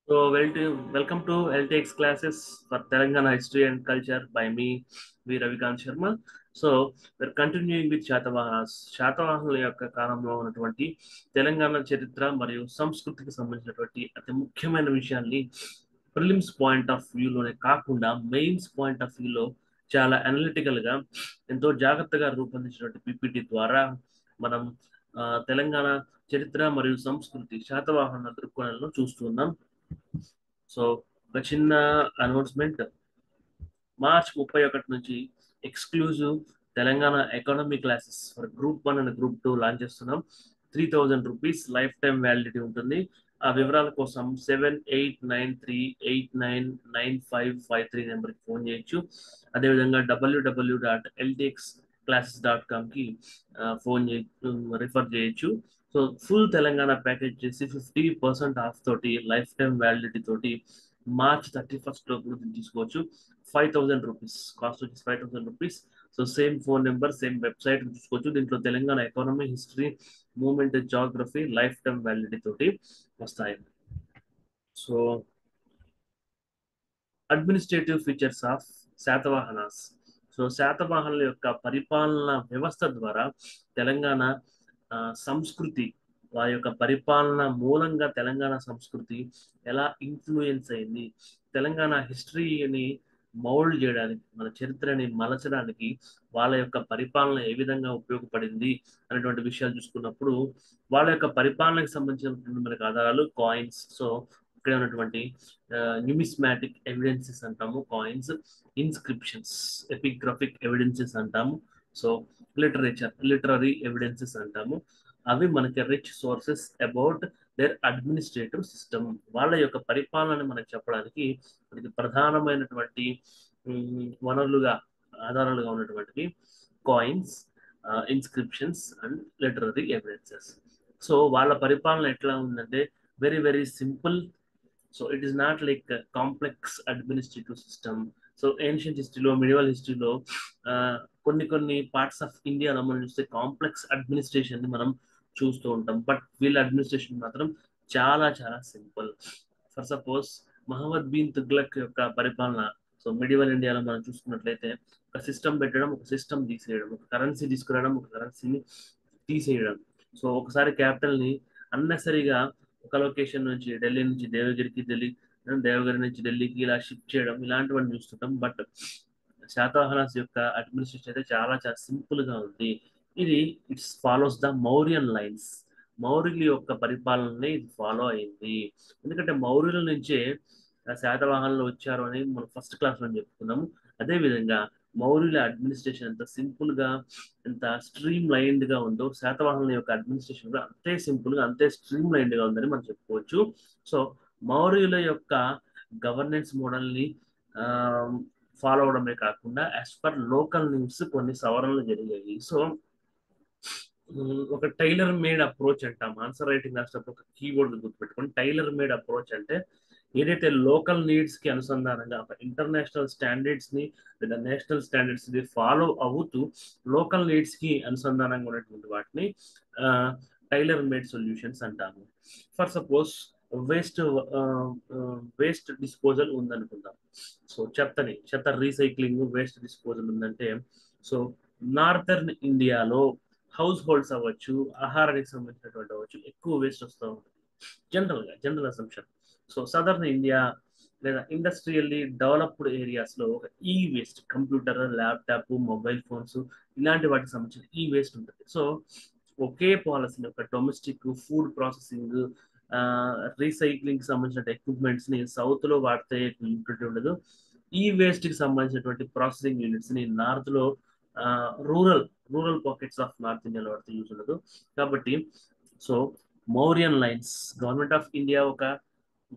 Welcome to LTX classes for Telangana History and Culture by me, V. Ravikant Sharma. We're continuing with Shatavahanas. శాతవాహనుల యొక్క కాలంలో ఉన్నటువంటి తెలంగాణ చరిత్ర మరియు సంస్కృతికి సంబంధించినటువంటి అతి ముఖ్యమైన విషయాన్ని ప్రిలిమ్స్ పాయింట్ ఆఫ్ వ్యూలోనే కాకుండా మెయిన్స్ పాయింట్ ఆఫ్ వ్యూలో చాలా అనలిటికల్ గా ఎంతో జాగ్రత్తగా రూపొందించినటువంటి పిపిటి ద్వారా మనం తెలంగాణ చరిత్ర మరియు సంస్కృతి శాతవాహన దృక్కోణంలో చూస్తున్నాం. సో ఒక చిన్న అనౌన్స్మెంట్, మార్చ్ 31 నుంచి exclusive Telangana economy classes for group 1 and group 2 launch చేస్తున్నాం. 3000 రూపీస్ లైఫ్ టైం వ్యాలిడిటీ ఉంటుంది. ఆ వివరాల కోసం 7893899553 నెంబర్కి ఫోన్ చేయొచ్చు. అదేవిధంగా www.ltxclasses.com కి ఫోన్ రిఫర్ చేయొచ్చు. సో ఫుల్ తెలంగాణ ప్యాకేజ్ చేసి 50% ఆఫ్ తోటి లైఫ్ టైం వ్యాలిడిటీ తోటి మార్చ్ 31 లోపు తీసుకోవచ్చు. 5000 రూపీస్ కాస్ట్ వచ్చేసి 5000 rupees. So same phone number, same website చూసుకోవచ్చు. దీంట్లో Telangana economy, history, movement, geography life time validity తోటి వస్తాయి. So administrative features of Satavahanas. So శాతవాహనుల యొక్క పరిపాలన వ్యవస్థ ద్వారా తెలంగాణ సంస్కృతి, వారి యొక్క పరిపాలన మూలంగా తెలంగాణ సంస్కృతి ఎలా ఇన్ఫ్లుయెన్స్ అయింది, తెలంగాణ హిస్టరీని మౌల్డ్ చేయడానికి, మన చరిత్రని మలచడానికి వాళ్ళ యొక్క పరిపాలన ఏ విధంగా ఉపయోగపడింది అనేటువంటి విషయాలు చూసుకున్నప్పుడు వాళ్ళ యొక్క పరిపాలనకు సంబంధించిన మనకు ఆధారాలు కాయిన్స్. సో ఇక్కడ ఉన్నటువంటి న్యూమిస్మాటిక్ ఎవిడెన్సెస్ అంటాము కాయిన్స్, ఇన్స్క్రిప్షన్స్ ఎపిగ్రాఫిక్ ఎవిడెన్సెస్ అంటాము. సో లిటరరీ ఎవిడెన్సెస్ అంటాము. అవి మనకి rich sources about their administrative system, వాళ్ళ యొక్క పరిపాలనని మనకు చెప్పడానికి మనకి ప్రధానమైనటువంటి వనరులుగా, ఆధారాలుగా ఉన్నటువంటివి coins, inscriptions and literary evidences. So వాళ్ళ పరిపాలన ఎట్లా ఉందంటే very very simple. So it is not like complex administrative system. So ancient హిస్టరీలో, మిడివల్ హిస్టరీలో కొన్ని పార్ట్స్ ఆఫ్ ఇండియాలో మనం చూస్తే కాంప్లెక్స్ అడ్మినిస్ట్రేషన్ ని మనం చూస్తూ ఉంటాం. బట్ వీళ్ళ అడ్మినిస్ట్రేషన్ మాత్రం చాలా చాలా simple. For suppose Muhammad bin Tughlaq యొక్క పరిపాలన, సో మిడివల్ ఇండియాలో మనం చూసుకున్నట్లయితే ఒక సిస్టమ్ పెట్టడం, ఒక సిస్టమ్ తీసేయడం, ఒక కరెన్సీ తీసుకురావడం, ఒక కరెన్సీని తీసేయడం. సో ఒకసారి క్యాపిటల్ ని అన్నెసరిగా ఒక లొకేషన్ నుంచి ఢిల్లీ నుంచి దేవగిరికి, దేవగిరి నుంచి ఢిల్లీకి ఇలా షిఫ్ట్ చేయడం, ఇలాంటివన్నీ చూస్తుంటాం. బట్ శాతవాహనాస్ యొక్క అడ్మినిస్ట్రేషన్ అయితే చాలా చాలా సింపుల్ గా ఉంది. ఇది it's follows the Mauryan lines. మౌర్యుల యొక్క పరిపాలనని ఇది ఫాలో అయింది. ఎందుకంటే మౌర్యుల నుంచే శాతవాహనులు వచ్చారు అని మనం ఫస్ట్ క్లాస్ లో చెప్పుకున్నాము. అదే విధంగా మౌర్యుల అడ్మినిస్ట్రేషన్ ఎంత సింపుల్ గా, ఎంత స్ట్రీమ్ లైన్డ్ గా ఉందో శాతవాహనుల యొక్క అడ్మినిస్ట్రేషన్ కూడా అంతే సింపుల్ గా, అంతే స్ట్రీమ్ లైన్డ్ గా ఉందని మనం చెప్పుకోవచ్చు. సో మౌర్యుల యొక్క గవర్నెన్స్ మోడల్ ని ఫాలో అవడమే కాకుండా యాజ్ పర్ లోకల్ నీడ్స్ కొన్ని సవరణలు జరిగాయి. సో ఒక టైలర్ మేడ్ అప్రోచ్ అంటాం. ఆన్సర్ రైటింగ్ రాసేటప్పుడు ఒక కీవర్డ్ గుర్తుపెట్టుకోండి. టైలర్ మేడ్ అప్రోచ్ అంటే ఏదైతే లోకల్ నీడ్స్ కి అనుసంధానంగా ఇంటర్నేషనల్ స్టాండర్డ్స్ ని లేదా నేషనల్ స్టాండర్డ్స్ ని ఫాలో అవుతూ లోకల్ నీడ్స్ కి అనుసంధానంగా ఉన్నటువంటి వాటిని టైలర్ మేడ్ సొల్యూషన్స్ అంటాము. For suppose waste waste disposal ఉందనుకుందాం. సో చెత్త రీసైక్లింగ్, వేస్ట్ డిస్పోజల్ ఉందంటే, సో నార్థర్న్ ఇండియాలో హౌస్ హోల్డ్స్ అవ్వచ్చు, ఆహారానికి సంబంధించినటువంటి అవ్వచ్చు, ఎక్కువ వేస్ట్ వస్తూ ఉంటుంది general assumption. So southern India లేదా ఇండస్ట్రియల్లీ డెవలప్డ్ ఏరియాస్ లో ఒక ఈ waste, computer, laptop, mobile phones ఇలాంటి వాటికి సంబంధించిన ఈ వేస్ట్ ఉంటుంది. సో ఒకే పాలసీని ఒక డొమెస్టిక్ ఫుడ్ ప్రాసెసింగ్, రీసైక్లింగ్ సంబంధించిన ఎక్విప్మెంట్స్ ని సౌత్ లో వాడితే ఉండదు. ఈ వేస్ట్ కి సంబంధించినటువంటి ప్రాసెసింగ్ యూనిట్స్ ని నార్త్ లో, రూరల్ పాకెట్స్ ఆఫ్ నార్త్ ఇండియాలో వాడితే యూజ్ ఉండదు. కాబట్టి so Mauryan lines, government of India ఒక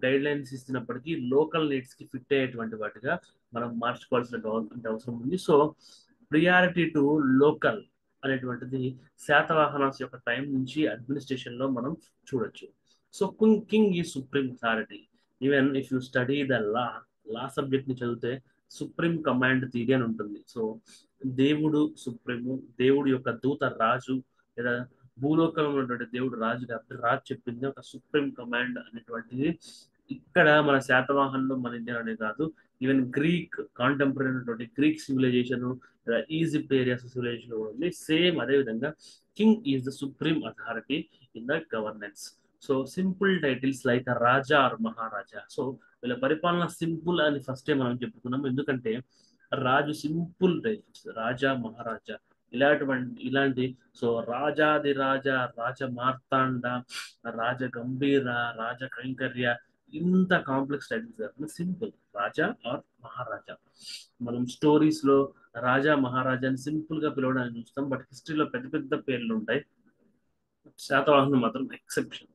గైడ్ లైన్స్ ఇస్తున్నప్పటికీ లోకల్ నీడ్స్ కి ఫిట్ అయ్యేటువంటి వాటిగా మనం మార్చుకోవాల్సిన అవసరం ఉంది. సో ప్రియారిటీ టు లోకల్ అనేటువంటిది శాతవాహనాస్ యొక్క టైం నుంచి అడ్మినిస్ట్రేషన్ లో మనం చూడొచ్చు. సో కింగ్ ఈ supreme authority. Even if you study the law subject ని చదివితే సుప్రీం కమాండ్ థియరీ అని ఉంటుంది. సో దేవుడు సుప్రీము, దేవుడు యొక్క దూత రాజు, లేదా భూలోకంలో ఉన్నటువంటి దేవుడు రాజు కాబట్టి రాజు చెప్పింది ఒక సుప్రీం కమాండ్ అనేటువంటిది ఇక్కడ మన శాతవాహనులు మన ఇండియాలోనే కాదు, ఈవెన్ గ్రీక్ కాంటెంపరీ అయినటువంటి Greek civilization, Egypt areas civilization ఉంది. సేమ్ అదే విధంగా king is the supreme authority in the governance. So simple titles like raja or maharaja. So వీళ్ళ పరిపాలన సింపుల్ అని ఫస్ట్ మనం చెప్పుకున్నాం, ఎందుకంటే రాజు సింపుల్ టైటిల్స్ రాజా మహారాజా ఇలాంటి. సో రాజాది రాజా, రాజ మార్తాండ, రాజ గంభీర, రాజ కైంకర్య, ఇంత కాంప్లెక్స్ టైటిల్స్ కాకుండా సింపుల్ రాజా ఆర్ మహారాజా. మనం స్టోరీస్ లో రాజా మహారాజాని సింపుల్ గా పిలవడానికి చూస్తాం, బట్ హిస్టరీలో పెద్ద పెద్ద పేర్లు ఉంటాయి. శాతవాహనులు మాత్రం exception.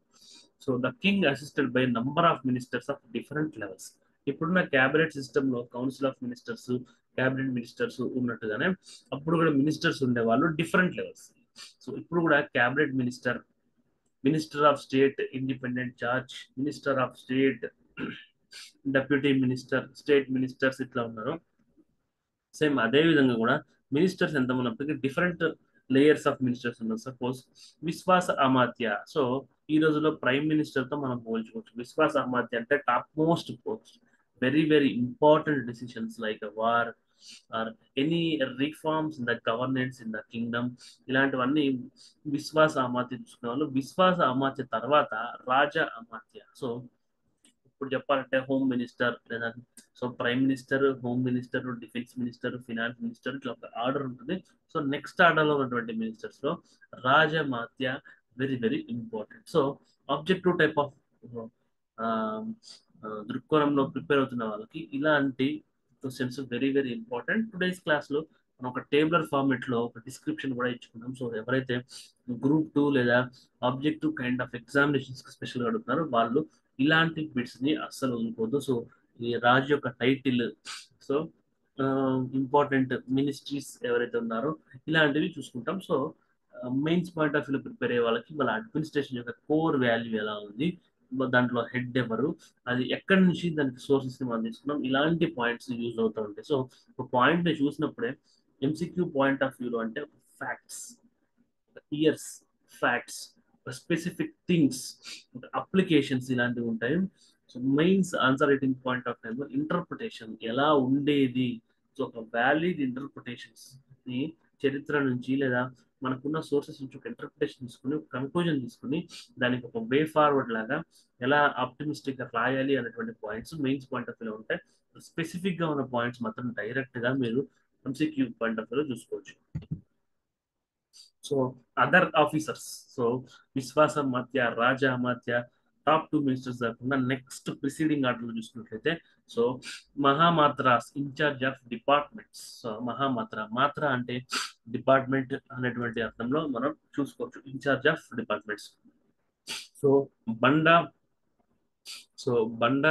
So the king assisted by number of ministers of different levels. ఇప్పుడున్న క్యాబినెట్ సిస్టమ్ లో council of ministers, cabinet ministers ఉన్నట్టుగానే అప్పుడు కూడా మినిస్టర్స్ ఉండేవాళ్ళు డిఫరెంట్ లెవెల్స్. సో ఇప్పుడు కూడా cabinet minister, minister of state independent charge, minister of state, deputy minister, state ministers ఇట్లా ఉన్నారు. సేమ్ అదే విధంగా కూడా మినిస్టర్స్ ఎంత ఉన్నప్పటికీ డిఫరెంట్ లేయర్స్ ఆఫ్ మినిస్టర్స్ ఉన్నారు. సపోజ్ విశ్వాస అమాత్య. సో ఈ రోజులో ప్రైమ్ మినిస్టర్ తో మనం పోల్చుకోవచ్చు. విశ్వాస అమాత్య అంటే top most post, very very important decisions like war or any reforms in the governance in the Kingdom, ఇలాంటివన్నీ విశ్వాస అమాత్య చూసుకునే వాళ్ళు. విశ్వాస అమాత్య తర్వాత రాజ అమాత్య. సో ఇప్పుడు చెప్పాలంటే హోమ్ మినిస్టర్ లేదా so prime minister, home minister, defence minister, finance minister, ఇట్లా ఒక ఆర్డర్ ఉంటుంది. సో నెక్స్ట్ ఆర్డర్ లో ఉన్నటువంటి మినిస్టర్స్ లో Rajamatya very very important. So objective type of దృక్కోణంలో ప్రిపేర్ అవుతున్న వాళ్ళకి ఇలాంటి questions very very important. Today's class లో మనం ఒక టేబులర్ ఫార్మెట్ లో ఒక డిస్క్రిప్షన్ కూడా ఇచ్చుకున్నాం. సో ఎవరైతే గ్రూప్ 2 లేదా objective kind of examinations special అడుగుతున్నారో వాళ్ళు ఇలాంటి బిట్స్ ని అస్సలు వదులుకోవద్దు. సో ఈ రాజు యొక్క టైటిల్, సో ఇంపార్టెంట్ మినిస్ట్రీస్ ఎవరైతే ఉన్నారో ఇలాంటివి చూసుకుంటాం. So mains point of view prepare అయ్యే వాళ్ళకి వాళ్ళ అడ్మినిస్ట్రేషన్ యొక్క కోర్ వాల్యూ ఎలా ఉంది, దాంట్లో హెడ్ ఎవరు, అది ఎక్కడి నుంచి దానికి సోర్సెస్ ని మనం తీసుకున్నాం, ఇలాంటి పాయింట్స్ యూజ్ అవుతూ ఉంటాయి. సో ఒక పాయింట్ ని చూసినప్పుడే ఎంసీక్యూ పాయింట్ ఆఫ్ వ్యూలో అంటే facts, years, facts, specific things, applications ఇలాంటివి ఉంటాయి. So mains answer writing point of time interpretation ఎలా ఉండేది. సో ఒక వ్యాలిడ్ ఇంటర్ప్రిటేషన్స్ ని చరిత్ర నుంచి లేదా మనకున్న సోర్సెస్ నుంచి ఒక ఇంటర్ప్రిటేషన్ తీసుకుని, ఒక కన్క్లూజన్ తీసుకుని దానికి ఒక వే ఫార్వర్డ్ లాగా ఎలా ఆప్టిమిస్టిక్ గా రాయాలి అనేటువంటి పాయింట్స్ మెయిన్స్ పాయింట్ ఆఫ్ వ్యూలో ఉంటాయి. స్పెసిఫిక్ గా ఉన్న పాయింట్స్ మాత్రం డైరెక్ట్ గా మీరు ఎంసీక్యూ పాయింట్ ఆఫ్ వ్యూలో చూసుకోవచ్చు. So other officers, so Vishvasa Amatya, Raja Amatya, top 2 ministers కాకుండా నెక్స్ట్ ప్రిసీడింగ్ ఆర్డర్ లో చూసుకున్నట్లయితే so Mahamatras in charge of departments. So Mahamatra, Matra అంటే డిపార్ట్మెంట్ అనేటువంటి అర్థంలో మనం చూసుకోవచ్చు, ఇన్ఛార్జ్ ఆఫ్ డిపార్ట్మెంట్స్. సో బండ, సో బండ,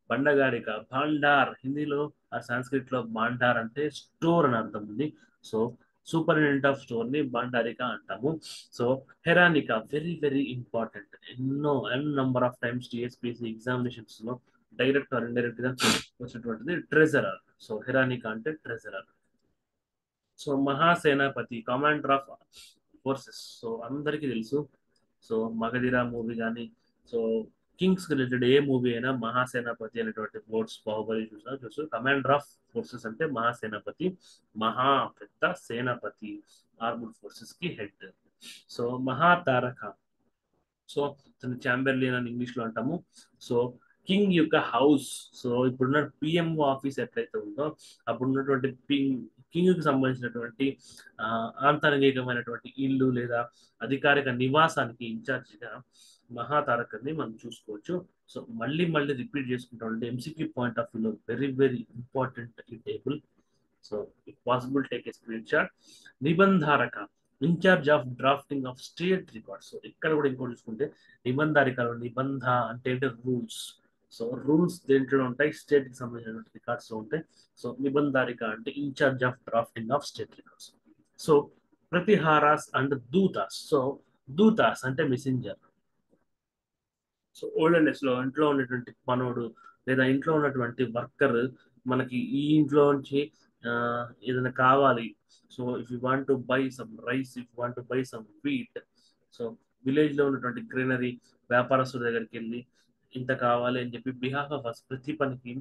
బండగారిక, భాండార్ హిందీలో ఆ సాంస్క్రిట్ లో భాండార్ అంటే స్టోర్ అని అర్థం ఉంది. సో సూపరింటెండెంట్ ఆఫ్ స్టోర్ ని భాండారిక అంటాము. So Heranika very very important, n number of times TSPSC examinations లో డైరెక్ట్ ఆర్ ఇండైరెక్ట్ గా వచ్చినటువంటిది ట్రెజరర్. సో హెరానిక అంటే treasurer. So Mahasenapati commander of forces. So అందరికీ తెలుసు, సో మగధీర మూవీ కానీ, so kings related a movie అయినా మహాసేనాపతి అనేటువంటి వర్డ్స్ బాహుబలి చూసు కమాండర్ ఆఫ్ ఫోర్సెస్ అంటే మహాసేనాపతి, మహా పెద్ద సేనాపతి, ఆర్మ్డ్ ఫోర్సెస్ కి హెడ్. సో మహాతారక, సో చాంబర్లిన్ అని ఇంగ్లీష్ లో అంటాము. సో కింగ్ యొక్క హౌస్, సో ఇప్పుడున్న పిఎంఓ ఆఫీస్ ఎట్లయితే ఉందో అప్పుడు ఉన్నటువంటి కింగ్ కి సంబంధించినటువంటి ఆంతరంగికమైనటువంటి ఇల్లు లేదా అధికారిక నివాసానికి ఇన్ఛార్జిగా మహాతారకని మనం చూసుకోవచ్చు. సో మళ్ళీ మళ్ళీ రిపీట్ చేసుకుంటా ఉంటే ఎంసీక్యూ పాయింట్ ఆఫ్ వ్యూలో వెరీ వెరీ ఇంపార్టెంట్ ఈ table. So if possible take a screenshot. Nibandharaka in charge of drafting of state records. So ఇక్కడ కూడా ఇంకోటి చూసుకుంటే నిబంధారికలో నిబంధ అంటే రూల్స్. సో రూల్స్ దేంట్లో ఉంటాయి, స్టేట్ కి సంబంధించిన రికార్డ్స్ ఉంటాయి. సో నిబంధారిక అంటే in charge of drafting of state records. So Pratiharas and Dutas. So Dutas అంటే మెసెంజర్. సో ఓల్డెన్ డేస్ లో ఇంట్లో ఉన్నటువంటి పనోడు లేదా ఇంట్లో ఉన్నటువంటి వర్కర్ మనకి ఈ ఇంట్లో నుంచి ఆ, ఏదైనా కావాలి, so if you want to buy some rice, if you want to buy some wheat, so village లో ఉన్నటువంటి గ్రీనరీ వ్యాపారస్తుల దగ్గరికి వెళ్ళి ఇంత కావాలి అని చెప్పి బిహాఫ్ ఆఫ్ అస్ ప్రతి పనికి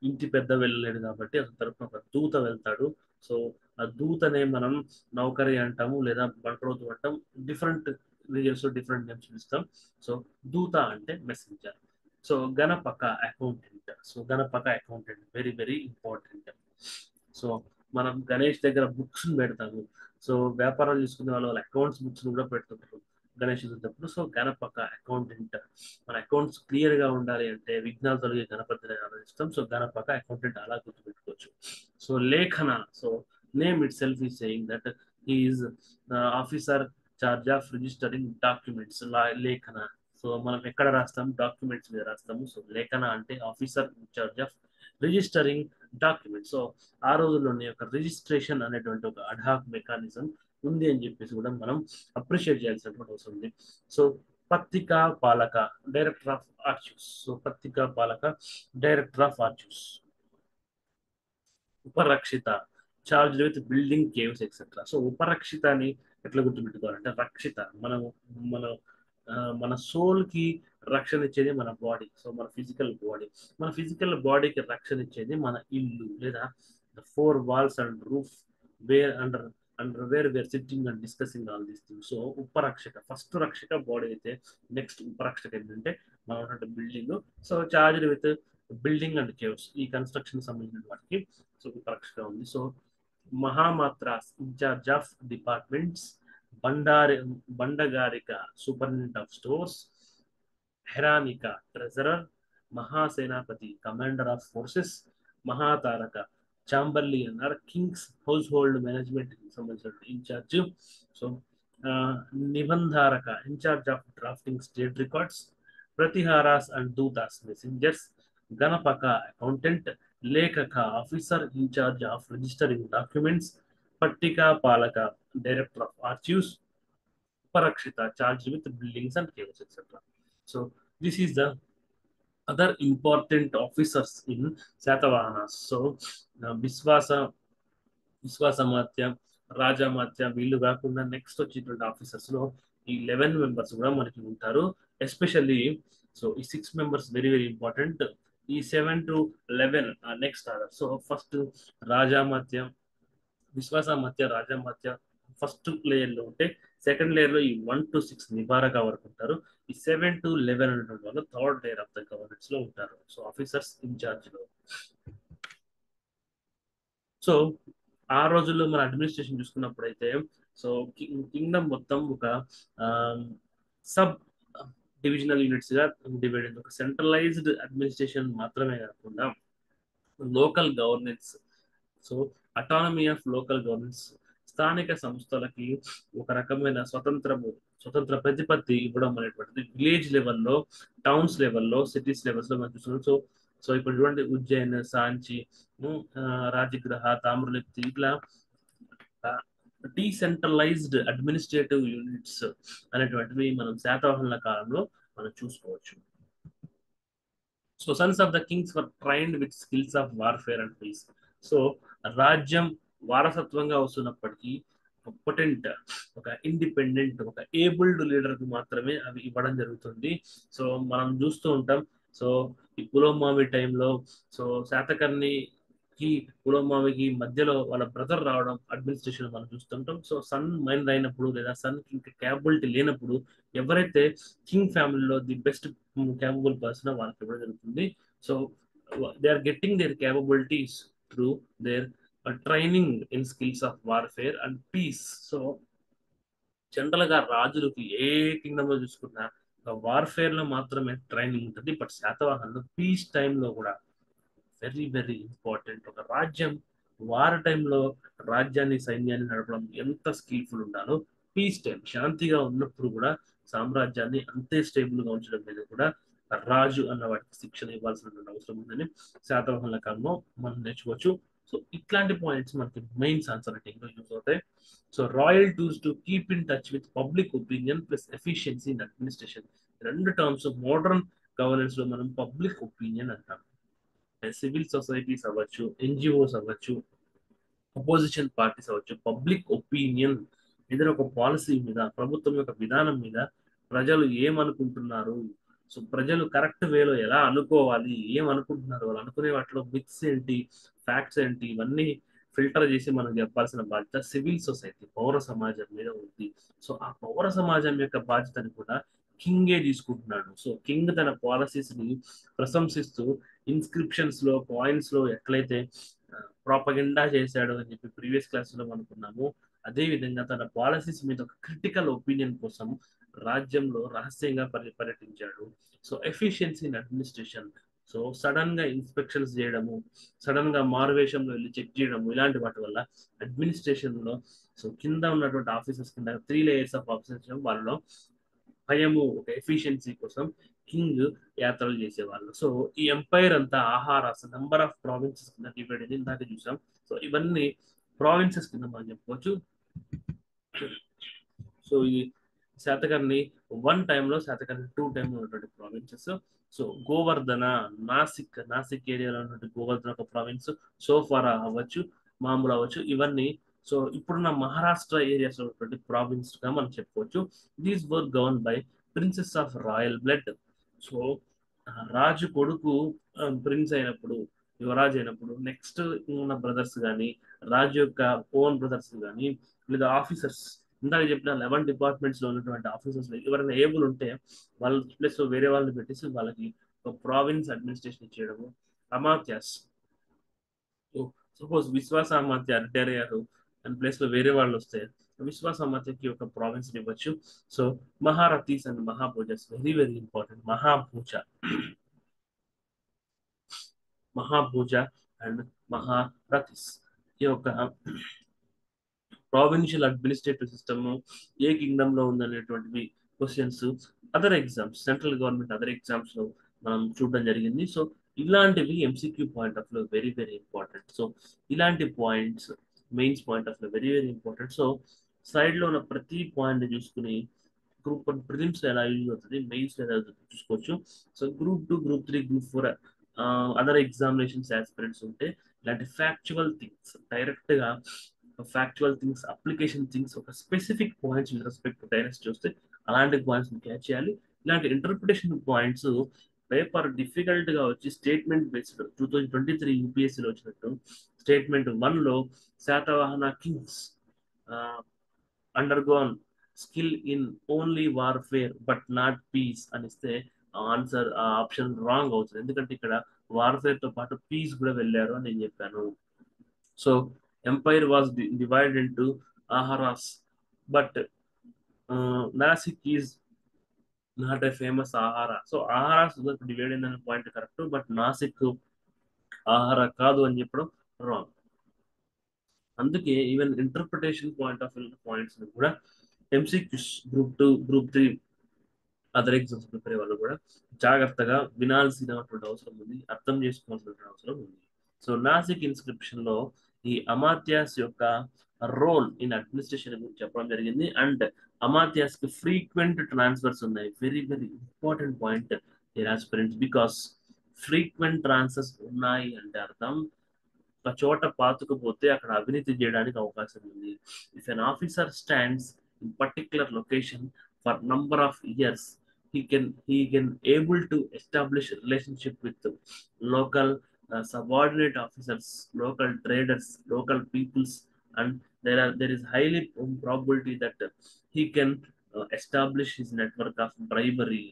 ఇంటి పెద్ద వెళ్ళలేడు కాబట్టి అతని తరపున ఒక దూత వెళ్తాడు. సో ఆ దూతనే మనం నౌకరి అంటాము లేదా బంట్రోతు అంటాం. డిఫరెంట్ రీజన్స్ డిఫరెంట్ నేమ్స్ పిలుస్తాం. సో దూత అంటే messenger. So Ganapaka accountant. So Ganapaka accountant very very important. So మనం గణేష్ దగ్గర బుక్స్ పెడతాము. సో వ్యాపారాలు చేసుకునే వాళ్ళ అకౌంట్స్ బుక్స్ కూడా పెడుతుంటారు గణేష్ చూసేటప్పుడు. So Ganapaka accountant. మన అకౌంట్స్ క్లియర్ గా ఉండాలి అంటే విఘ్నాలు తొలగే గణపతిని ఆలోచిస్తాం. సో గణపక అకౌంటెంట్ అలా గుర్తుపెట్టుకోవచ్చు. సో లేఖన. So name it self is saying that is officer charge of registering documents. లేఖన. సో మనం ఎక్కడ రాస్తాం? డాక్యుమెంట్స్ మీద రాస్తాము. సో లేఖన అంటే officer charge of registering documents. So ఆ రోజుల్లోనే ఒక రిజిస్ట్రేషన్ అనేటువంటి ఒక అడ్హాక్ మెకానిజం ఉంది అని చెప్పేసి కూడా మనం అప్రిషియేట్ చేయాల్సినటువంటి అవసరం ఉంది. So Patrika Palaka, director of archives. So Patrika Palaka, director of archives. Uparakshita, charge with building caves etcetera. So Uparakshita అని ఎట్లా గుర్తుపెట్టుకోవాలంటే రక్షిత. మనం మన మన సోల్ కి రక్షణ ఇచ్చేది మన బాడీ. సో మన ఫిజికల్ బాడీ. మన ఫిజికల్ బాడీకి రక్షణ ఇచ్చేది మన ఇల్లు లేదా four walls and roof where under where sitting and discussing all these things. So Uparakshaka first Rakshaka body అయితే నెక్స్ట్ ఉపరక్షక ఏంటంటే మన building. So charge with building and caves ఈ కన్స్ట్రక్షన్ సంబంధించిన వాటికి సో ఉపరక్షక ఉంది. So Mahamatras in charge of departments. Bhandagarika superintendent of stores. Heranika treasurer. Mahasenapati commander of forces. మహాతారక చాంబర్లియన్ or kings household management సంబంధించిన in charge. So Nibandharaka in charge of drafting state records. Pratiharas and Dutas messengers. Ganapaka accountant. Lekhaka officer in charge of registering documents. Pattika Palaka director of archives. Parakshita charged with buildings and caves, etc. So this is the other important officers in Satavahanas. So విశ్వాసమాత్య, రాజామాత్య వీళ్ళు కాకుండా next వచ్చేటువంటి officers లో ఈ 11 members కూడా మనకి ఉంటారు. Especially so ఈ 6 members very very important. ఈ 7 to 11 next order. So first Rajamatya, Vishvasamatya, Rajamatya first layer లో ఉంటే సెకండ్ లేయర్ లో ఈ 1 to 6 నిబారక వరకు ఉంటారు. ఈ 7 to 11 అనేటువంటి వాళ్ళు third layer of the governance లో ఉంటారు. సో ఆఫీసర్స్ ఇన్ఛార్జ్ లో. సో ఆ రోజుల్లో మన అడ్మినిస్ట్రేషన్ చూసుకున్నప్పుడు అయితే సో కింగ్డమ్ మొత్తం ఒక సబ్ డివిజనల్ యూనిట్స్ గా డివైడ్ అయింది. ఒక సెంట్రలైజ్డ్ అడ్మినిస్ట్రేషన్ మాత్రమే కాకుండా local governance. So autonomy of local governance. స్థానిక సంస్థలకి ఒక రకమైన స్వతంత్ర ప్రతిపత్తి ఇవ్వడం అనేటువంటిది విలేజ్ లెవెల్లో, టౌన్స్ లెవెల్లో, సిటీస్ లెవెల్స్ లో మనం చూస్తున్నాం. సో సో ఇప్పుడు చూడండి ఉజ్జయిన్, సాంచి, రాజగ్రహ, తామ్రలిప్తి ఇట్లా డీసెంట్రలైజ్డ్ అడ్మినిస్ట్రేటివ్ యూనిట్స్ అనేటువంటివి మనం శాతవాహనుల కాలంలో మనం చూసుకోవచ్చు. So sons of the kings were trained with skills of warfare and peace. So రాజ్యం వారసత్వంగా వస్తున్నప్పటికీ ఒక పొటెంట్, ఒక ఇండిపెండెంట్, ఒక ఏబుల్డ్ లీడర్ కు మాత్రమే అవి ఇవ్వడం జరుగుతుంది. సో మనం చూస్తూ ఉంటాం. సో ఈ పులోమావి టైంలో సో శాతకర్ణికి పులోమావికి మధ్యలో వాళ్ళ బ్రదర్ రావడం అడ్మినిస్ట్రేషన్ మనం చూస్తుంటాం. సో సన్ మైండ్ అయినప్పుడు లేదా సన్ ఇంకా క్యాపబిలిటీ లేనప్పుడు ఎవరైతే కింగ్ ఫ్యామిలీలో ది బెస్ట్ క్యాపబుల్ పర్సన్ వాళ్ళకి ఇవ్వడం జరుగుతుంది. So they are getting their capabilities through their training in skills of warfare and peace. So general గా రాజులకి ఏ కింగ్డమ్ లో చూసుకున్నా వార్ఫేర్ లో మాత్రమే ట్రైనింగ్ ఉంటుంది. బట్ శాతవాహనులు పీస్ టైంలో కూడా వెరీ వెరీ ఇంపార్టెంట్. ఒక రాజ్యం వార్ టైంలో రాజ్యాన్ని సైన్యాన్ని నడపడం ఎంత స్కిల్ఫుల్ ఉండాలో పీస్ టైం శాంతిగా ఉన్నప్పుడు కూడా సామ్రాజ్యాన్ని అంతే స్టేబుల్ గా ఉంచడం మీద కూడా రాజు అన్న వాటికి శిక్షణ ఇవ్వాల్సిన అవసరం ఉందని శాతవాహనుల కాలంలో మనం నేర్చుకోవచ్చు. సో ఇట్లాంటి పాయింట్స్ మనకి మెయిన్ ఆన్సర్ రైటింగ్ లో యూజ్ అవుతాయి. So royal tools to keep in touch with public opinion plus efficiency in administration. రెండు టర్మ్స్ మోడర్న్ గవర్నెన్స్ లో మనం పబ్లిక్ ఒపీనియన్ అంటాం. సివిల్ సొసైటీస్ అవ్వచ్చు, ఎన్జిఓస్ అవ్వచ్చు, అపోజిషన్ పార్టీస్ అవ్వచ్చు. పబ్లిక్ ఒపీనియన్ ఏదైనా ఒక పాలసీ మీద, ప్రభుత్వం యొక్క విధానం మీద ప్రజలు ఏమనుకుంటున్నారు, సో ప్రజలు కరెక్ట్ వేలో ఎలా అనుకోవాలి, ఏం అనుకుంటున్నారు, వాళ్ళు అనుకునే వాటిలో మిత్స్ ఏంటి, ఫ్యాక్ట్స్ ఏంటి, ఇవన్నీ ఫిల్టర్ చేసి మనం చెప్పాల్సిన బాధ్యత సివిల్ సొసైటీ, పౌర సమాజం మీద ఉంది. సో ఆ పౌర సమాజం యొక్క బాధ్యతని కూడా కింగే తీసుకుంటున్నాడు. సో కింగ్ తన పాలసీస్ ని ప్రశంసిస్తూ ఇన్స్క్రిప్షన్స్ లో, కాయిన్స్ లో ఎట్లయితే ప్రాపగెండా చేశాడు అని చెప్పి ప్రీవియస్ క్లాస్ లో అనుకున్నాము, అదే విధంగా తన పాలసీస్ మీద ఒక క్రిటికల్ ఒపీనియన్ కోసం రాజ్యంలో రహస్యంగా పర్యటించాడు. So efficiency in administration, so sudden గా ఇన్స్పెక్షన్స్ చేయడము, సడన్ గా మారువేషంలో వెళ్ళి చెక్ చేయడము, ఇలాంటి వాటి వల్ల అడ్మినిస్ట్రేషన్ లో సో కింద ఉన్నటువంటి ఆఫీసర్స్ కింద 3 లేయర్స్ ఆఫ్ ఆఫీసర్స్ వాళ్ళలో భయము, ఒక ఎఫిషియన్సీ కోసం కింగ్ యాత్రలు చేసేవాళ్ళు. సో ఈ ఎంపైర్ అంతా ఆహారాస్, నెంబర్ ఆఫ్ ప్రావిన్సెస్ కింద డివైడ్ అయింది, ఇందాక చూసాం. సో ఇవన్నీ ప్రావిన్సెస్ కింద మనం చెప్పుకోవచ్చు. సో ఈ శాతకర్ణి 1 టైంలో, శాతకర్ణి 2 టైంలో ఉన్నటువంటి ప్రావిన్సెస్. సో గోవర్ధన, నాసిక్ ఏరియాలో ఉన్నటువంటి గోవర్ధన ఒక ప్రావిన్స్, సోఫారా అవ్వచ్చు, మామూలు అవ్వచ్చు, ఇవన్నీ సో ఇప్పుడున్న మహారాష్ట్ర ఏరియాస్ లో ఉన్నటువంటి ప్రావిన్స్ గా మనం చెప్పుకోవచ్చు. These were govern by princes of royal blood. So రాజు కొడుకు ప్రిన్స్ అయినప్పుడు, యువరాజు అయినప్పుడు, నెక్స్ట్ ఉన్న బ్రదర్స్ కానీ, రాజు యొక్క ఓన్ బ్రదర్స్ కానీ, లేదా ఆఫీసర్స్, ఇందాక చెప్పిన 11 డిపార్ట్మెంట్స్ లో ఉన్నటువంటి ఆఫీసర్స్ ఎవరైనా ఏబుల్ ఉంటే వాళ్ళ ప్లేస్ లో వేరే వాళ్ళని పెట్టేసి వాళ్ళకి ఒక ప్రావిన్స్ అడ్మినిస్ట్రేషన్ ఇచ్చేయడము. అమాత్యాస్, సపోజ్ విశ్వాస అమాత్య రిటైర్ అయ్యారు అండ్ ప్లేస్ లో వేరే వాళ్ళు వస్తే విశ్వాస అమాత్యకి ఒక ప్రావిన్స్ ఇవ్వచ్చు. So Maharathis and Mahabhojas very very important. Mahabhoja and Maharathis ఈ యొక్క provincial administrative system a kingdom లో ఉందనేటువంటివి questions other exams, central government other exams లో మనం చూడడం జరిగింది. సో ఇలాంటివి ఎంసీక్యూ పాయింట్ ఆఫ్ లో వెరీ వెరీ ఇంపార్టెంట్. సో ఇలాంటి పాయింట్స్ మెయిన్స్ పాయింట్ ఆఫ్ లో very very important. So side లో ఉన్న ప్రతి పాయింట్ చూసుకుని గ్రూప్ 1 ప్రిలిమ్స్ ఎలా యూజ్ అవుతుంది, మెయిన్స్ ఎలా చూసుకోవచ్చు. So group 2, group 3, group 4 other examinations aspirants ఉంటే ఇలాంటి ఫ్యాక్చువల్ థింగ్స్, డైరెక్ట్ గా ఫ్యాక్చువల్ థింగ్స్, అప్లికేషన్ థింగ్స్, ఒక specific points with respect to direct చూస్తే అలాంటి పాయింట్స్ క్యాచ్ చేయాలి. ఇలాంటి ఇంటర్ప్రిటేషన్ పాయింట్స్ పేపర్ డిఫికల్ట్ గా వచ్చి స్టేట్మెంట్ బేస్డ్ 2023 యూపీఎస్సీలో వచ్చినట్టు స్టేట్మెంట్ 1 లో Satavahana kings undergone skill in only warfare but not peace అనిస్తే ఆన్సర్, ఆ ఆప్షన్ రాంగ్ అవుతుంది. ఎందుకంటే ఇక్కడ వార్ఫేర్ తో పాటు పీస్ కూడా వెళ్ళారు అని నేను చెప్పాను. So empire was divided into Aharas, but Nasik is not a famous Ahara. So Aharas was divided in a point correct, but Nasik Ahara కాదు అని చెప్పడం రాంగ్. అందుకే even interpretation point of points కూడా MCQs group 2, group 3 other exams prepare వాళ్ళు కూడా జాగ్రత్తగా వినాల్సినటువంటి అవసరం ఉంది, అర్థం చేసుకోవాల్సిన అవసరం ఉంది. సో నాసిక్ ఇన్స్క్రిప్షన్ లో ఈ అమాత్యాస్ యొక్క రోల్ ఇన్ అడ్మినిస్ట్రేషన్ గురించి చెప్పడం జరిగింది. అండ్ అమాత్యాస్ కి ఫ్రీక్వెంట్ ట్రాన్స్ఫర్స్ ఉన్నాయి. Very very important point aspirants, because frequent transfers ఉన్నాయి అంటే అర్థం ఒక చోట పాతుకుపోతే అక్కడ అవినీతి చేయడానికి అవకాశం ఉంది. If an officer stands in particular location for number of years, he can able to establish a relationship with the local subordinate officers, local traders, local peoples, and there is highly probability that he can establish his network of bribery.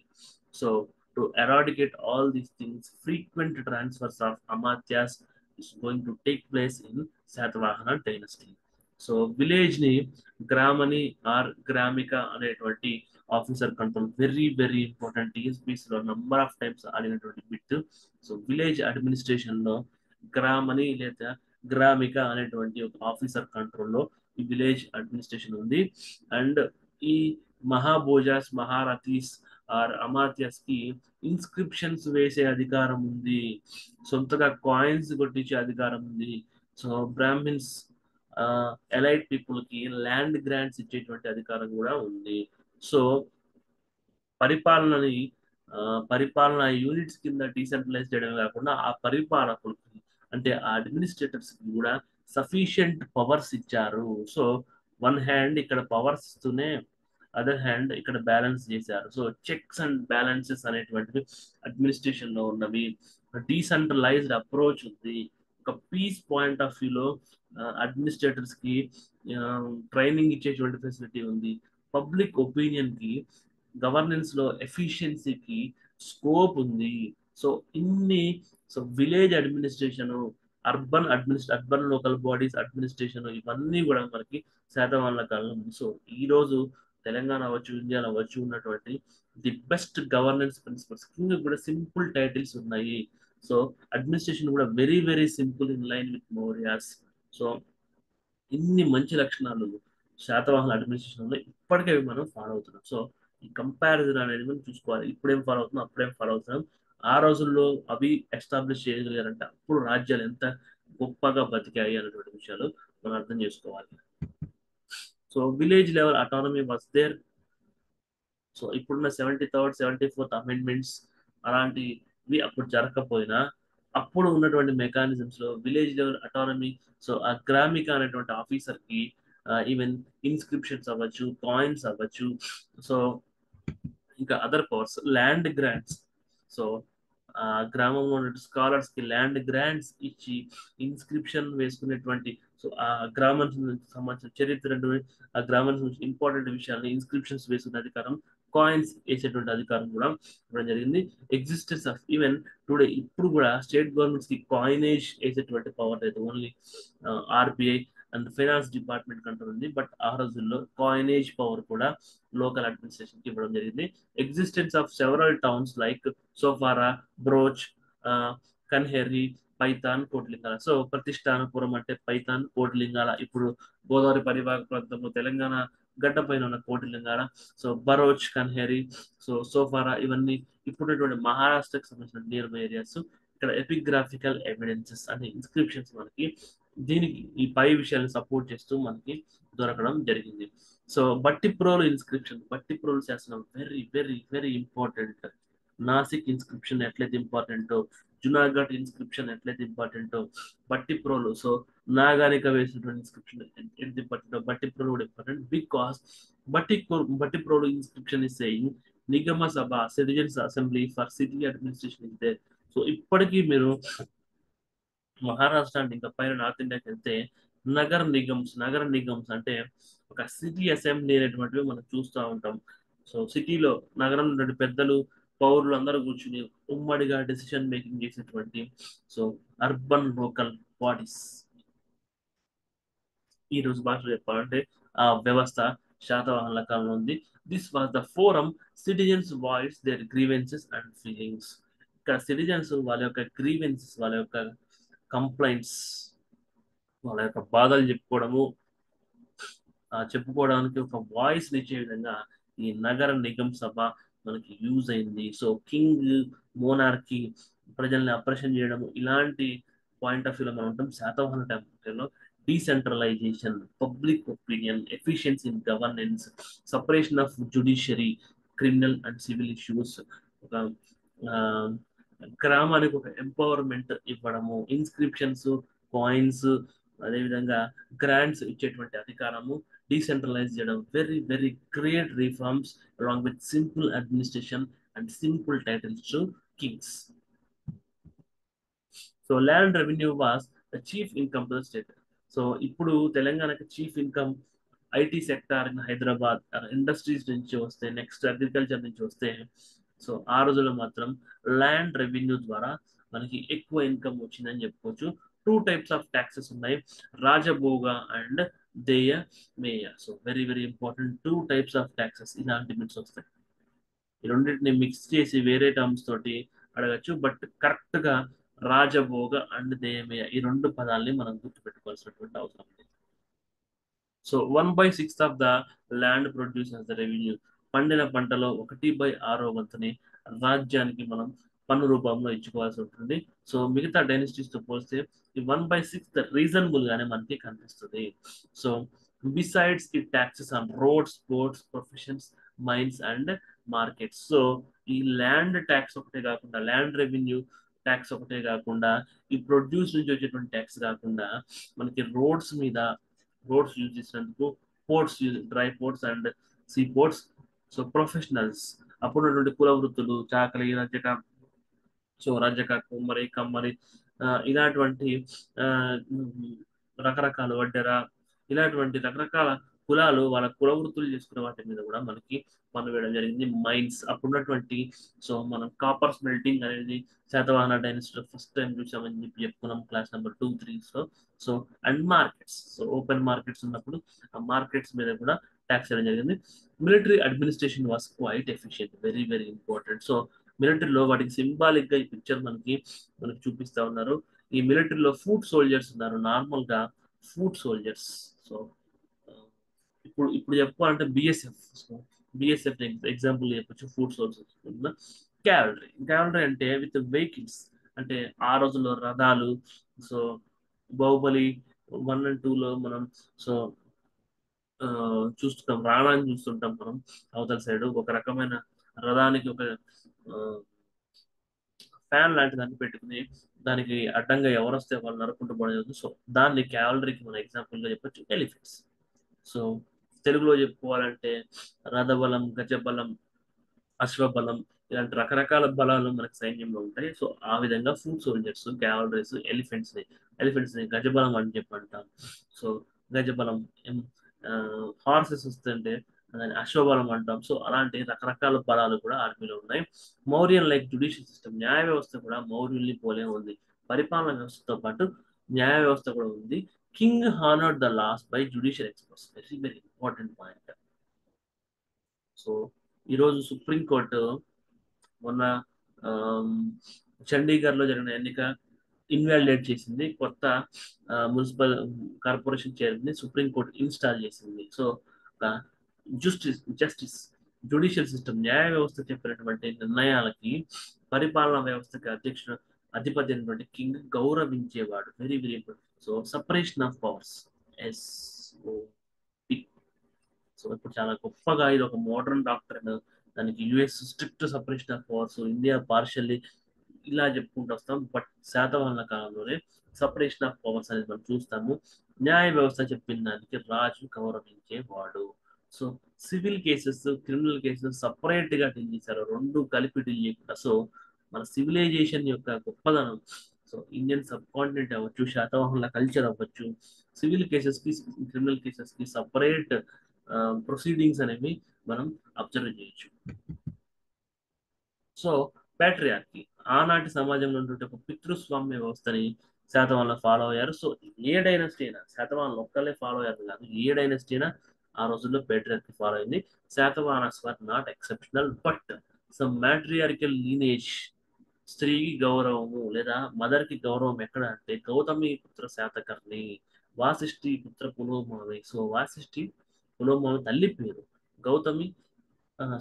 So to eradicate all these things, frequent transfers of amatyas is going to take place in Satavahana dynasty. So village ని గ్రామని are గ్రామిక అనేటువంటి officer control very very important. TSPC లో number of times అడిగినటువంటి bit. So village administration లో గ్రామని లేదా గ్రామిక అనేటువంటి ఒక officer కంట్రోల్లో ఈ విలేజ్ అడ్మినిస్ట్రేషన్ ఉంది. అండ్ ఈ మహాభోజాస్, మహారథీస్ ఆర్ అమాత్యాస్ కి ఇన్స్క్రిప్షన్స్ వేసే అధికారం ఉంది, సొంతగా కాయిన్స్ కొట్టించే అధికారం ఉంది. సో బ్రాహ్మిన్స్, ఎలైట్ పీపుల్ కి ల్యాండ్ గ్రాంట్స్ ఇచ్చేటువంటి అధికారం కూడా ఉంది. సో పరిపాలనని పరిపాలన యూనిట్స్ కింద డీసెంట్రలైజ్ చేయడం కాకుండా ఆ పరిపాలకులకి అంటే ఆ అడ్మినిస్ట్రేటర్స్ కి కూడా సఫిషియంట్ పవర్స్ ఇచ్చారు. సో వన్ హ్యాండ్ ఇక్కడ పవర్స్ ఇస్తూనే అదర్ హ్యాండ్ ఇక్కడ బ్యాలెన్స్ చేశారు. సో చెక్స్ అండ్ బ్యాలెన్సెస్ అనేటువంటివి అడ్మినిస్ట్రేషన్ లో ఉన్నవి. డీసెంట్రలైజ్డ్ అప్రోచ్ ఉంది. ఒక పీస్ పాయింట్ ఆఫ్ వ్యూలో అడ్మినిస్ట్రేటర్స్ కి ట్రైనింగ్ ఇచ్చేటువంటి ఫెసిలిటీ ఉంది. పబ్లిక్ ఒపీనియన్ కి, గవర్నెన్స్ లో ఎఫిషియన్సీకి స్కోప్ ఉంది. సో ఇన్ని, so village administration, urban local bodies administration, ఇవన్నీ కూడా మనకి శాతవాహనుల కాలంలో ఉంది. సో ఈ రోజు తెలంగాణ అవ్వచ్చు, ఇండియాలో అవ్వచ్చు ఉన్నటువంటి the best governance principles, king కూడా సింపుల్ టైటిల్స్ ఉన్నాయి. సో అడ్మినిస్ట్రేషన్ కూడా very very simple in line with Mauryas. So ఇన్ని మంచి లక్షణాలు శాతవాహన అడ్మినిస్ట్రేషన్ లో ఇప్పటికే అవి మనం ఫాలో అవుతున్నాం. సో ఈ కంపారిజన్ అనేది మనం చూసుకోవాలి. ఇప్పుడేం ఫాలో అవుతున్నాం, అప్పుడేం ఫాలో అవుతున్నాం. ఆ రోజుల్లో అవి ఎస్టాబ్లిష్ చేయగలిగారంటే అప్పుడు రాజ్యాలు ఎంత గొప్పగా బతికాయి అనేటువంటి విషయాలు మనం అర్థం చేసుకోవాలి. So village level autonomy was there. So ఇప్పుడున్న 73rd 74th అమెండ్మెంట్స్ అలాంటివి అప్పుడు జరగకపోయినా, అప్పుడు ఉన్నటువంటి మెకానిజమ్స్ లో విలేజ్ లెవెల్ అటానమీ. సో ఆ గ్రామిక అనేటువంటి ఆఫీసర్ కి ఈవెన్ ఇన్స్క్రిప్షన్స్ అవ్వచ్చు, కాయిన్స్ అవ్వచ్చు, సో ఇంకా other powers, land grants. So ఆ గ్రామంలో ఉన్న స్కాలర్స్ కి ల్యాండ్ గ్రాంట్స్ ఇచ్చి ఇన్స్క్రిప్షన్ వేసుకునేటువంటి, సో ఆ గ్రామానికి సంబంధించిన చరిత్ర, ఆ గ్రామానికి సంబంధించిన ఇంపార్టెంట్ విషయాన్ని ఇన్స్క్రిప్షన్స్ వేసుకునే అధికారం, కాయిన్స్ వేసేటువంటి అధికారం కూడా ఇవ్వడం జరిగింది. ఎగ్జిస్టెన్స్ ఆఫ్ ఈవెన్ టుడే, ఇప్పుడు కూడా స్టేట్ గవర్నమెంట్స్ కి కాయినేజ్ వేసేటువంటి పవర్ లేదు. Only RBI and finance department control ఉంది. బట్ ఆ రోజుల్లో కాయినేజ్ పవర్ కూడా లోకల్ అడ్మినిస్ట్రేషన్ కి ఇవ్వడం జరిగింది. Existence of several towns like Sopara, Broach, Kanheri, Paithan, Kotlingala. So Pratishthanapuram అంటే పైతాన్, కోట్లింగాల ఇప్పుడు గోదావరి పరివాహక ప్రాంతంలో తెలంగాణ గడ్డ పైన ఉన్న కోటిలింగాల. సో బరోచ్, కన్హెరి, సో సోఫారా, ఇవన్నీ ఇప్పుడున్నటువంటి మహారాష్ట్రకు సంబంధించిన నియర్ బై ఏరియాస్. ఇక్కడ ఎపిగ్రాఫికల్ ఎవిడెన్సెస్ అనే ఇన్స్క్రిప్షన్స్ మనకి దీనికి ఈ పై విషయాన్ని సపోర్ట్ చేస్తూ మనకి దొరకడం జరిగింది. సో బట్టిప్రోలు ఇన్స్క్రిప్షన్, బట్టిప్రోలు శాసనం very very very important. Nashik inscription ఎట్లయితే ఇంపార్టెంటో, జునాగఢ్ ఇన్స్క్రిప్షన్ ఎట్లయితే ఇంపార్టెంటో, బట్టిప్రోలు, సో నాగానిక వేసినటువంటి ఇన్స్క్రిప్షన్ ఎంత ఇంపార్టెంటో, బట్టిప్రోలు కూడా important. Because Bhattiprolu inscription is saying నిగమ సభ, citizens assembly for city administration is there. So ఇప్పటికీ మీరు మహారాష్ట్ర అంటే ఇంకా పైన నార్త్ ఇండియాకి వెళ్తే నగర నిగమ్స్ అంటే ఒక సిటీ అసెంబ్లీ అనేటువంటివి మనం చూస్తూ ఉంటాం. సో సిటీలో నగరంలో ఉన్నటువంటి పెద్దలు, పౌరులు అందరూ కూర్చుని ఉమ్మడిగా డెసిషన్ మేకింగ్ చేసేటువంటి, సో అర్బన్ లోకల్ బాడీస్, ఈ రోజు భాషలో చెప్పాలంటే ఆ వ్యవస్థ శాతవాహనుల కాలంలో ఉంది. This was the forum citizens voice their grievances and feelings. ఇక్కడ సిటిజన్స్ వాళ్ళ యొక్క గ్రీవెన్సెస్, వాళ్ళ యొక్క కంప్లైంట్స్, వాళ్ళ యొక్క బాధలు చెప్పుకోవడానికి ఒక వాయిస్ ఇచ్చే విధంగా ఈ నగర నిగమ సభ మనకి యూజ్ అయింది. సో కింగ్, మోనార్కీ, ప్రజల్ని అప్రెషన్ చేయడం, ఇలాంటి పాయింట్ ఆఫ్ వ్యూలో మనం ఉంటాం. శాతవాహన టైంలో decentralisation, public opinion, efficiency in governance, separation of judiciary, criminal and civil issues, ఒక ఆ, గ్రామానికి ఒక ఎంపవర్మెంట్ ఇవ్వడము, ఇన్స్క్రిప్షన్స్, కాయిన్స్, అదేవిధంగా గ్రాంట్స్ ఇచ్చేటువంటి అధికారము, డీసెంట్రలైజ్ చేయడం, very very great reforms along with simple administration and simple titles to Kings. So land revenue was the chief income to the state. So ఇప్పుడు తెలంగాణకి chief income IT sector in Hyderabad, industries నుంచి వస్తే, next agriculture నుంచి వస్తే, so ఆ రోజుల్లో మాత్రం land revenue ద్వారా మనకి ఎక్కువ ఇన్కమ్ వచ్చిందని చెప్పుకోవచ్చు. 2 types ఆఫ్ ట్యాక్సెస్ ఉన్నాయి, రాజభోగ అండ్ దేయ మేయ. So very very important. 2 types of taxes, ఇలాంటి బిట్స్ వస్తాయి. ఈ రెండింటిని మిక్స్ చేసి వేరే టర్మ్స్ తోటి అడగచ్చు. బట్ కరెక్ట్ గా రాజభోగ అండ్ దేయమేయ, ఈ 2 పదాలని మనం గుర్తుపెట్టుకోవాల్సినటువంటి అవసరం ఉంది. So 1/6 of the land produces the revenue. పండిన పంటలో 1/6 వంతుని రాజ్యానికి మనం పన్ను రూపంలో ఇచ్చుకోవాల్సి ఉంటుంది. సో మిగతా డైనస్టీస్ తో పోలిస్తే ఈ 1/6 రీజనబుల్ గానే మనకి కనిపిస్తుంది. సో బిసైడ్స్ ఈ taxes on roads, ports, professions, mines and markets. So ఈ ల్యాండ్ ట్యాక్స్ ఒకటే కాకుండా, ల్యాండ్ రెవెన్యూ ట్యాక్స్ ఒకటే కాకుండా, ఈ ప్రొడ్యూస్ నుంచి వచ్చేటువంటి ట్యాక్స్ కాకుండా, మనకి రోడ్స్ యూజ్ చేసినందుకు, ports use, dry ports and see ports. So professionals, అప్పుడున్నటువంటి కుల వృత్తులు, చాకలి, రజక, సో రజక, కుమ్మరి, కమ్మరి, ఇలాంటి ఆ, ఉమ్, రకరకాల వడ్డెర, ఇలాంటి రకరకాల కులాలు వాళ్ళ కుల వృత్తులు చేసుకునే వాటి మీద కూడా మనకి పన్ను వేయడం జరిగింది. మైన్స్ అప్పుడున్నటువంటి, సో మనం కాపర్ స్మెల్టింగ్ అనేది శాతవాహన డైనస్టీలో ఫస్ట్ టైం చూసామని చెప్పి చెప్పుకున్నాం class number 2, 3. So and markets, so open markets ఉన్నప్పుడు ఆ మార్కెట్స్ మీద కూడా ట్యాక్స్ వేయడం జరిగింది. Military administration was quite efficient, very very important. So మిలిటరీలో వాటికి సింబాలిక్ గా ఈ పిక్చర్ మనకి చూపిస్తా ఉన్నారు. ఈ మిలిటరీలో ఫుట్ సోల్జర్స్ ఉన్నారు, నార్మల్ గా ఫుట్ సోల్జర్స్. సో ఇప్పుడు ఇప్పుడు చెప్పాలంటే బిఎస్ఎఫ్. సో బిఎస్ఎఫ్ ఎగ్జాంపుల్ చెప్పొచ్చు ఫుట్ సోల్జర్స్. క్యావలరీ అంటే విత్ వెహికల్స్, అంటే ఆ రోజుల్లో రథాలు. సో బాహుబలి 1 and 2లో మనం సో ఆ, చూస్తుంటాం, రాణాన్ని చూస్తుంటాం మనం. అవతల సైడ్ ఒక రకమైన రథానికి ఒక ఫ్యాన్ లాంటి దాన్ని పెట్టుకుని దానికి అడ్డంగా ఎవరు వస్తే వాళ్ళు నరుకుంటూ పడేది. సో దాన్ని క్యావలరీకి మన ఎగ్జాంపుల్ గా చెప్పొచ్చు ఎలిఫెంట్స్. సో తెలుగులో చెప్పుకోవాలంటే రథబలం, గజబలం, అశ్వబలం, ఇలాంటి రకరకాల బలాలు మనకి సైన్యంలో ఉంటాయి. సో ఆ విధంగా ఫుట్ సోల్జర్స్, క్యావలరీస్, ఎలిఫెంట్స్ ని గజబలం అని చెప్పి అంటాం. సో గజబలం, హార్సెస్ వస్తుంటే దాన్ని అశ్వబలం అంటాం. సో అలాంటి రకరకాల బలాలు కూడా ఆర్మీలో ఉన్నాయి. మౌర్యన్ లైక్ జుడిషియల్ సిస్టమ్, న్యాయ వ్యవస్థ కూడా మౌర్యుల్ని పోలే ఉంది. పరిపాలన వ్యవస్థతో పాటు న్యాయ వ్యవస్థ కూడా ఉంది. King honoured the laws by judicial experts, very very important point. So ఈరోజు సుప్రీంకోర్టు మొన్న ఆమ్, చండీగఢ్ లో జరిగిన ఎన్నిక ఇన్వాలిడేట్ చేసింది. కొత్త మున్సిపల్ కార్పొరేషన్ చైర్మన్ ని సుప్రీంకోర్టు ఇన్స్టాల్ చేసింది. సో జస్టిస్ జుడిషియల్ సిస్టమ్, న్యాయ వ్యవస్థ చెప్పినటువంటి నిర్ణయాలకి పరిపాలనా వ్యవస్థకి అధిపతి అయినటువంటి కింగ్ గౌరవించేవాడు. Very very important. So separation of powers, yes. So ఇప్పుడు చాలా గొప్పగా ఇది ఒక మోడర్న్ డాక్టర్. దానికి US strict separation of powers, India partially, ఇలా చెప్పుకుంటూ వస్తాం. బట్ శాతవాహనుల కాలంలోనే సపరేషన్ ఆఫ్ పవర్స్ అనేది మనం చూస్తాము. న్యాయ వ్యవస్థ చెప్పిన దానికి రాజు గౌరవించేవాడు. So civil cases, criminal cases separate గా డీల్ చేశారు, రెండు కలిపి డీల్ చేయకుండా. సో మన సివిలైజేషన్ యొక్క గొప్పదనం. సో ఇండియన్ సబ్ కాంటినెంట్ అవ్వచ్చు, శాతవాహనుల కల్చర్ అవ్వచ్చు, సివిల్ కేసెస్ కి, క్రిమినల్ కేసెస్ కి సపరేట్ ప్రొసీడింగ్స్ అనేవి మనం అబ్జర్వ్ చేయొచ్చు. సో ప్యాట్రియార్కీ, ఆనాటి సమాజంలో ఉన్నటువంటి ఒక పితృస్వామ్య వ్యవస్థని శాతవాహనులు ఫాలో అయ్యారు. సో ఏ డైనస్టీ అయినా, శాతవాహనులు ఒక్కలే ఫాలో అయ్యారు కాదు, ఏ డైనస్టీ అయినా ఆ రోజుల్లో పేట్రియార్కీ ఫాలో అయింది. Satavahanas were not exceptional, but some matriarchal lineage, స్త్రీకి గౌరవము లేదా మదర్ కి గౌరవం ఎక్కడ అంటే గౌతమి పుత్ర శాతకర్ణి, వాసిష్ఠి పుత్ర పులోమావి. సో వాసిష్ఠి పులోమావి తల్లి పేరు, గౌతమి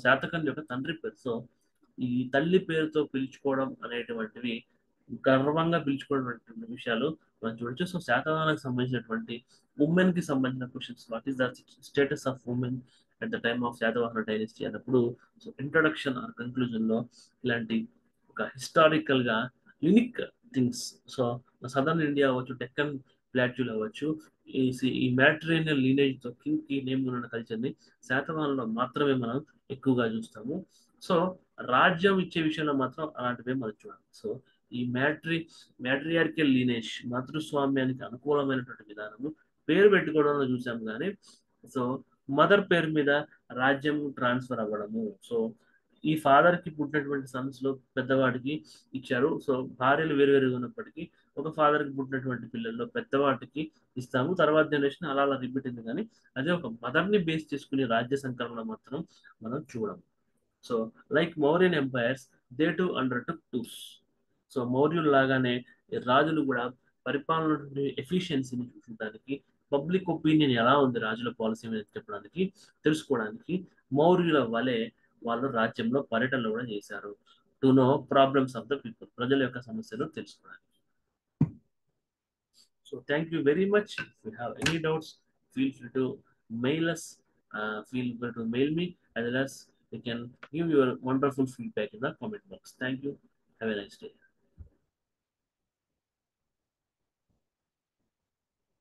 శాతకర్ణి యొక్క తండ్రి పేరు. సో ఈ తల్లి పేరుతో పిలుచుకోవడం అనేటువంటివి గర్వంగా పిలుచుకోవడం విషయాలు మనం చూడొచ్చు. సో శాతవాహనకు సంబంధించినటువంటి ఉమెన్ కి సంబంధించిన questions, what is the status of women at the time of Satavahana dynasty అన్నప్పుడు, సో ఇంట్రొడక్షన్ ఆర్ కన్క్లూజన్ లో ఇలాంటి ఒక హిస్టారికల్ గా unique things. So southern India అవ్వచ్చు, డెక్కన్ ప్లాట్యూల్ అవ్వచ్చు, ఈ ఈ మ్యాట్రినియల్ లీనేజ్ తో కింగ్ కి నేమ్ ఉన్న కల్చర్ ని శాతవాహనంలో మాత్రమే మనం ఎక్కువగా చూస్తాము. సో రాజ్యం ఇచ్చే విషయంలో మాత్రం అలాంటివే మనం చూడాలి. సో ఈ మ్యాట్రియార్కియల్ లీనేజ్, మాతృస్వామ్యానికి అనుకూలమైనటువంటి విధానము పేరు పెట్టుకోవడంలో చూసాము. కానీ సో మదర్ పేరు మీద రాజ్యం ట్రాన్స్ఫర్ అవ్వడము. సో ఈ ఫాదర్ కి పుట్టినటువంటి సన్స్ లో పెద్దవాడికి ఇచ్చారు. సో భార్యలు వేరువేరుగా ఉన్నప్పటికీ ఒక ఫాదర్ కి పుట్టినటువంటి పిల్లల్లో పెద్దవాటికి ఇస్తాము. తర్వాత జనరేషన్ అలా అలా రిపీట్ అయింది. కానీ అదే ఒక మదర్ ని బేస్ చేసుకుని రాజ్య సంకలనం మాత్రం మనం చూడము. So like Mauryan empires, they too undertook tours. So మౌర్యులు లాగానే ఈ రాజులు కూడా పరిపాలన ఎఫిషియన్సీని చూడడానికి, పబ్లిక్ ఒపీనియన్ ఎలా ఉంది రాజుల పాలసీ మీద చెప్పడానికి, తెలుసుకోవడానికి మౌర్యుల వలె వాళ్ళు రాజ్యంలో పర్యటనలు కూడా చేశారు. To know problems of the people, ప్రజల యొక్క సమస్యలు తెలుసుకోవడానికి. So thank you very much. If you have any doubts, feel free to mail us. Feel free to mail me, as well as you can give your wonderful feedback in the comment box. Thank you. Have a nice day.